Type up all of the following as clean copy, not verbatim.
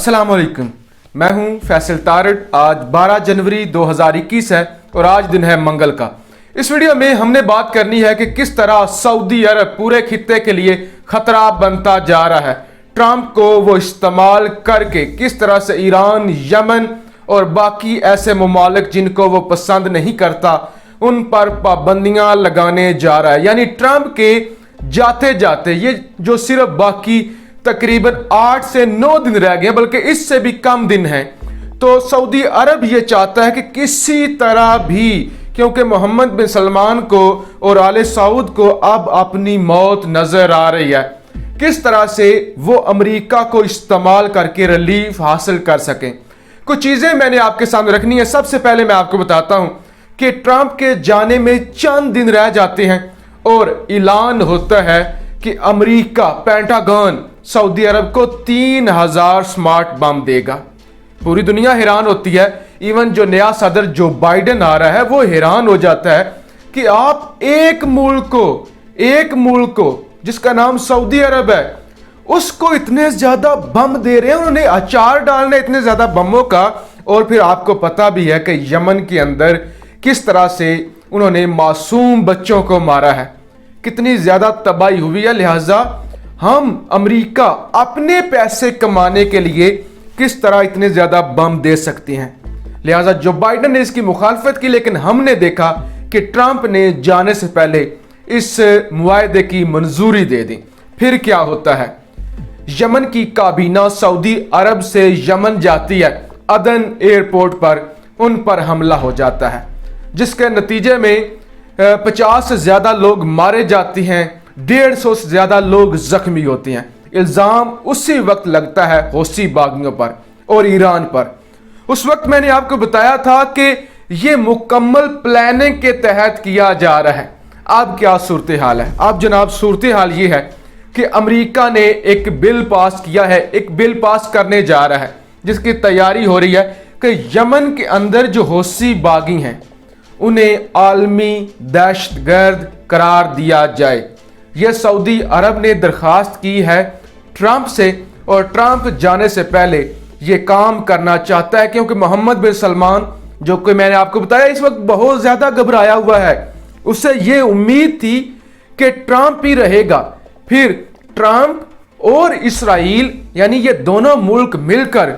अस्सलाम वालेकुम, मैं हूं फैसल तारड़। आज 12 जनवरी 2021 है और आज दिन है मंगल का। इस वीडियो में हमने बात करनी है कि किस तरह सऊदी अरब पूरे खित्ते के लिए खतरा बनता जा रहा है। ट्रंप को वो इस्तेमाल करके किस तरह से ईरान, यमन और बाकी ऐसे ममालिक जिनको वो पसंद नहीं करता उन पर पाबंदियां लगाने जा रहा है। यानी ट्रंप के जाते जाते ये जो सिर्फ बाकी तकरीबन 8 से 9 दिन रह गए, बल्कि इससे भी कम दिन हैं, तो सऊदी अरब ये चाहता है कि किसी तरह भी, क्योंकि मोहम्मद बिन सलमान को और आले सऊद को अब अपनी मौत नजर आ रही है, किस तरह से वो अमेरिका को इस्तेमाल करके रिलीफ हासिल कर सकें। कुछ चीजें मैंने आपके सामने रखनी है। सबसे पहले मैं आपको बताता हूं कि ट्रंप के जाने में चंद दिन रह जाते हैं और ऐलान होता है कि अमेरिका पेंटागन सऊदी अरब को 3000 स्मार्ट बम देगा। पूरी दुनिया हैरान होती है, इवन जो नया सदर जो बाइडेन आ रहा है वो हैरान हो जाता है कि आप एक मुल्क को जिसका नाम सऊदी अरब है उसको इतने ज्यादा बम दे रहे हैं। उन्होंने अचार डालना इतने ज्यादा बमों का। और फिर आपको पता भी है कि यमन के अंदर किस तरह से उन्होंने मासूम बच्चों को मारा है, कितनी ज्यादा तबाही हुई है। लिहाजा हम अमेरिका अपने पैसे कमाने के लिए किस तरह इतने ज्यादा बम दे सकती हैं। लिहाजा जो बाइडेन ने इसकी मुखालफत की, लेकिन हमने देखा कि ट्रंप ने जाने से पहले इस मुआहदे की मंजूरी दे दी। फिर क्या होता है, यमन की काबीना सऊदी अरब से यमन जाती है, अदन एयरपोर्ट पर उन पर हमला हो जाता है, जिसके नतीजे में 50 से ज्यादा लोग मारे जाते हैं, 150 से ज्यादा लोग जख्मी होते हैं। इल्जाम उसी वक्त लगता है हौसी बागियों पर और ईरान पर। उस वक्त मैंने आपको बताया था कि यह मुकम्मल प्लानिंग के तहत किया जा रहा है। अब क्या सूरत हाल है? अब जनाब सूरत हाल ये है कि अमेरिका ने एक बिल पास किया है, एक बिल पास करने जा रहा है, जिसकी तैयारी हो रही है कि यमन के अंदर जो हौसी बागी हैं उन्हें आलमी दहशतगर्द करार दिया जाए। यह सऊदी अरब ने दरखास्त की है ट्रंप से, और ट्रंप जाने से पहले यह काम करना चाहता है, क्योंकि मोहम्मद बिन सलमान, जो कि मैंने आपको बताया इस वक्त बहुत ज्यादा घबराया हुआ है, उसे यह उम्मीद थी कि ट्रंप ही रहेगा। फिर ट्रंप और इसराइल यानी ये दोनों मुल्क मिलकर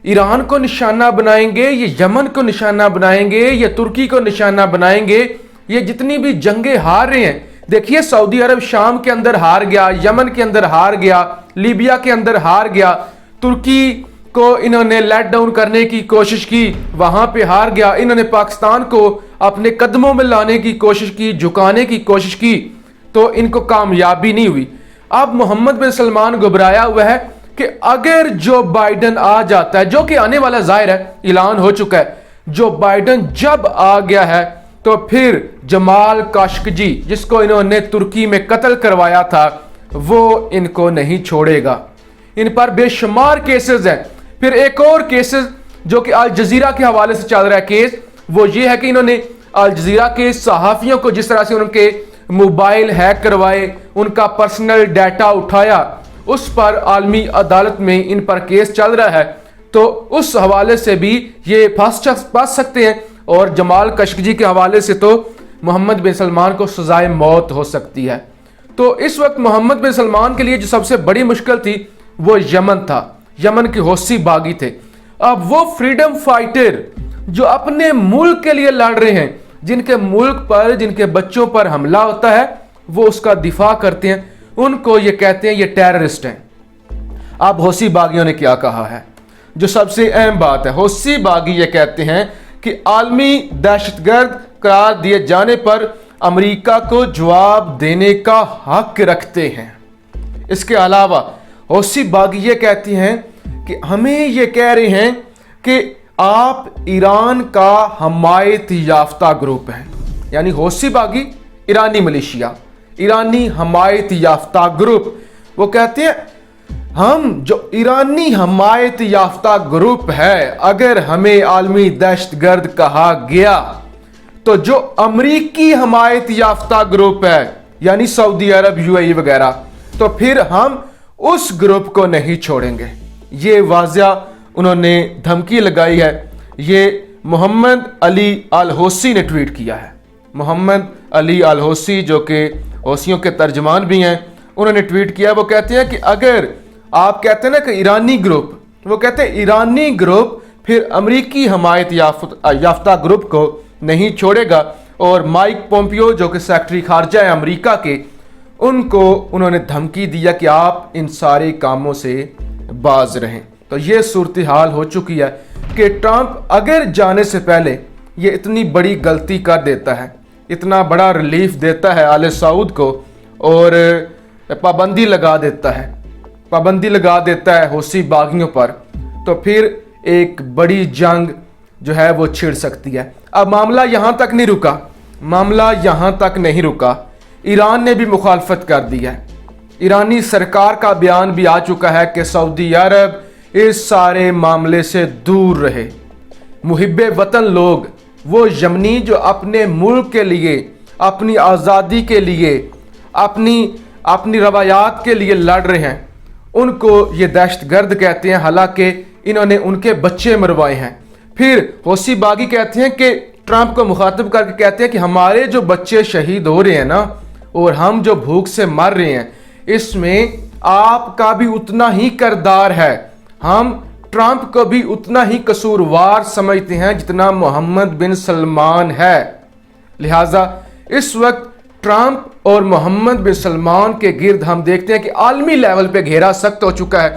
ईरान को निशाना बनाएंगे, ये यमन को निशाना बनाएंगे, ये तुर्की को निशाना बनाएंगे। ये जितनी भी जंगें हार रहे हैं, देखिए सऊदी अरब शाम के अंदर हार गया, यमन के अंदर हार गया, लीबिया के अंदर हार गया, तुर्की को इन्होंने लेट डाउन करने की कोशिश की, वहां पे हार गया। इन्होंने पाकिस्तान को अपने कदमों में लाने की कोशिश की, झुकाने की कोशिश की, तो इनको कामयाबी नहीं हुई। अब मोहम्मद बिन सलमान घबराया हुआ है कि अगर जो बाइडेन आ जाता है, जो कि आने वाला जाहिर है, ऐलान हो चुका है, जो बाइडेन जब आ गया है तो फिर जमाल काशकजी, जिसको इन्होंने तुर्की में कत्ल करवाया था, वो इनको नहीं छोड़ेगा। इन पर बेशुमार केसेस हैं। फिर एक और केसेस जो कि अल जजीरा के हवाले से चल रहा है केस, वो ये है कि इन्होंने अल जजीरा के सहाफियों को जिस तरह से उनके मोबाइल हैक करवाए, उनका पर्सनल डाटा उठाया, उस पर आलमी अदालत में इन पर केस चल रहा है। तो उस हवाले से भी ये फंस सकते हैं, और जमाल कशकजी के हवाले से तो मोहम्मद बिन सलमान को सजाए मौत हो सकती है। तो इस वक्त मोहम्मद बिन सलमान के लिए जो सबसे बड़ी मुश्किल थी वो यमन था, यमन के हौसी बागी थे। अब वो फ्रीडम फाइटर जो अपने मुल्क के लिए लड़ रहे हैं, जिनके मुल्क पर, जिनके बच्चों पर हमला होता है, वो उसका दिफा करते हैं, उनको ये कहते हैं ये टेररिस्ट हैं। अब हौसी बागियों ने क्या कहा है, जो सबसे अहम बात है, हौसी बागी ये कहते हैं कि आलमी दहशतगर्द करार दिए जाने पर अमेरिका को जवाब देने का हक रखते हैं। इसके अलावा हौसी बागी ये कहती हैं कि हमें ये कह रहे हैं कि आप ईरान का हमायत याफ्ता ग्रुप हैं। यानी हौसी बागी ईरानी मलेशिया, ईरानी हमायत याफ्ता ग्रुप, वो कहते हैं हम जो ईरानी हमायत याफ्ता ग्रुप है, अगर हमें आलमी दहशतगर्द कहा गया तो जो अमरीकी हमायत याफ्ता ग्रुप है यानी सऊदी अरब, यूएई वगैरह, तो फिर हम उस ग्रुप को नहीं छोड़ेंगे। یہ واضح انہوں نے دھمکی لگائی ہے۔ یہ محمد علی الحوثی نے ٹویٹ کیا ہے۔ محمد علی الحوثی جو کہ حوثیوں کے ترجمان بھی ہیں، انہوں نے ٹویٹ کیا۔ وہ کہتے ہیں کہ اگر آپ کہتے ہیں نا کہ ایرانی گروپ، وہ کہتے ہیں ایرانی گروپ پھر امریکی حمایت یافتہ گروپ کو نہیں چھوڑے گا، اور مائک پومپیو جو کہ سیکرٹری خارجہ ہیں امریکہ کے، ان کو انہوں نے دھمکی دیا کہ آپ ان سارے کاموں سے باز رہیں۔ تو یہ صورتحال ہو چکی ہے کہ ٹرمپ اگر جانے سے پہلے یہ اتنی بڑی غلطی کر دیتا ہے، اتنا بڑا ریلیف دیتا ہے آل سعود کو، اور پابندی لگا دیتا ہے حوثی باغیوں پر، تو پھر ایک بڑی جنگ جو ہے وہ چھڑ سکتی ہے۔ اب معاملہ یہاں تک نہیں رکا، ایران نے بھی مخالفت کر دی ہے۔ ایرانی سرکار کا بیان بھی آ چکا ہے کہ سعودی عرب اس سارے معاملے سے دور رہے۔ محب وطن لوگ، وہ یمنی جو اپنے ملک کے لیے، اپنی آزادی کے لیے، اپنی روایات کے لیے لڑ رہے ہیں، ان کو یہ دہشت گرد کہتے ہیں، حالانکہ انہوں نے ان کے بچے مروائے ہیں۔ پھر حوثی باغی کہتے ہیں کہ ٹرمپ کو مخاطب کر کے کہتے ہیں کہ ہمارے جو بچے شہید ہو رہے ہیں نا، اور ہم جو بھوک سے مر رہے ہیں، اس میں آپ کا بھی اتنا ہی کردار ہے۔ ہم ٹرمپ کو بھی اتنا ہی قصوروار سمجھتے ہیں جتنا محمد بن سلمان ہے۔ لہٰذا اس وقت ٹرمپ اور محمد بن سلمان کے گرد ہم دیکھتے ہیں کہ عالمی لیول پہ گھیرا سخت ہو چکا ہے۔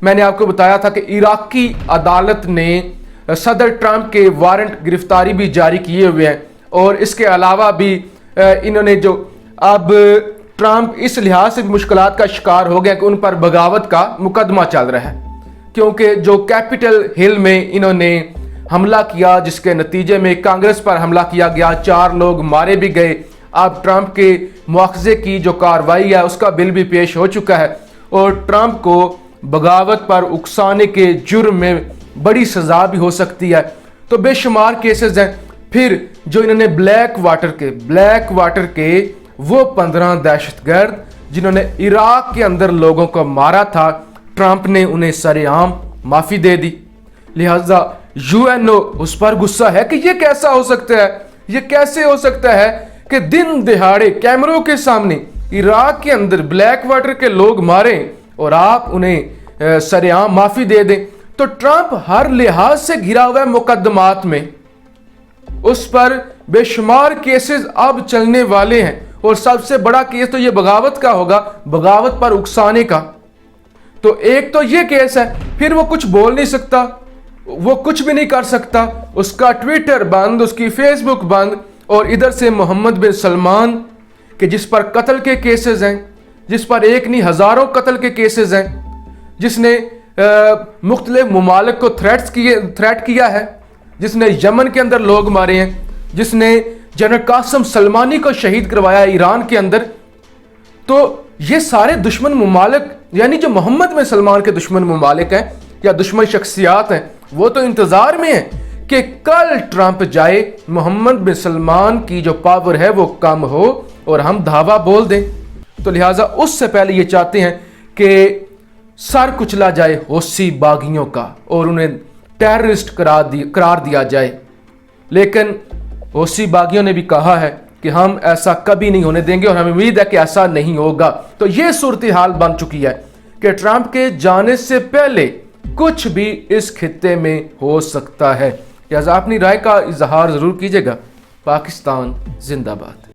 میں نے آپ کو بتایا تھا کہ عراقی عدالت نے صدر ٹرمپ کے وارنٹ گرفتاری بھی جاری کیے ہوئے ہیں، اور اس کے علاوہ بھی انہوں نے جو اب ٹرمپ اس لحاظ سے بھی مشکلات کا شکار ہو گیا کہ ان پر بغاوت کا مقدمہ چل رہا ہے، کیونکہ جو کیپٹل ہل میں انہوں نے حملہ کیا، جس کے نتیجے میں کانگریس پر حملہ کیا گیا، 4 لوگ مارے بھی گئے۔ اب ٹرمپ کے مواخذے کی جو کارروائی ہے اس کا بل بھی پیش ہو چکا ہے، اور ٹرمپ کو بغاوت پر اکسانے کے جرم میں بڑی سزا بھی ہو سکتی ہے۔ تو بے شمار کیسز ہیں۔ پھر جو انہوں نے بلیک واٹر کے وہ 15 دہشت گرد جنہوں نے عراق کے اندر لوگوں کو مارا تھا، ٹرمپ نے انہیں سرِ عام معافی دے دی۔ لہٰذا UNO اس پر غصہ ہے کہ یہ کیسا ہو سکتا ہے، یہ کیسے ہو سکتا ہے کہ دن دہاڑے کیمروں کے سامنے عراق کے اندر بلیک واٹر کے لوگ ماریں اور آپ انہیں سرِ عام معافی دے دیں۔ تو ٹرمپ ہر لحاظ سے گھرا ہوا ہے مقدمات میں، اس پر بے شمار کیسز اب چلنے والے ہیں، اور سب سے بڑا کیس تو یہ بغاوت کا ہوگا، بغاوت پر اکسانے کا۔ تو ایک تو یہ کیس ہے، پھر وہ کچھ بول نہیں سکتا، وہ کچھ بھی نہیں کر سکتا، اس کا ٹویٹر بند، اس کی فیس بک بند، اور ادھر سے محمد بن سلمان کہ جس پر قتل کے کیسز ہیں، جس پر ایک نہیں ہزاروں قتل کے کیسز ہیں، جس نے مختلف ممالک کو تھریٹ کیا ہے، جس نے یمن کے اندر لوگ مارے ہیں، جس نے جنرل قاسم سلمانی کو شہید کروایا ایران کے اندر۔ تو یہ سارے دشمن ممالک، یعنی جو محمد بن سلمان کے دشمن ممالک ہیں یا دشمن شخصیات ہیں، وہ تو انتظار میں ہیں کہ کل ٹرمپ جائے، محمد بن سلمان کی جو پاور ہے وہ کم ہو اور ہم دھاوا بول دیں۔ تو لہٰذا اس سے پہلے یہ چاہتے ہیں کہ سر کچلا جائے حوثی باغیوں کا اور انہیں ٹیررسٹ قرار دیا جائے۔ لیکن حوثی باغیوں نے بھی کہا ہے کہ ہم ایسا کبھی نہیں ہونے دیں گے، اور ہمیں امید ہے کہ ایسا نہیں ہوگا۔ تو یہ صورتحال بن چکی ہے کہ ٹرمپ کے جانے سے پہلے کچھ بھی اس خطے میں ہو سکتا ہے۔ لہٰذا اپنی رائے کا اظہار ضرور کیجیے گا۔ پاکستان زندہ باد۔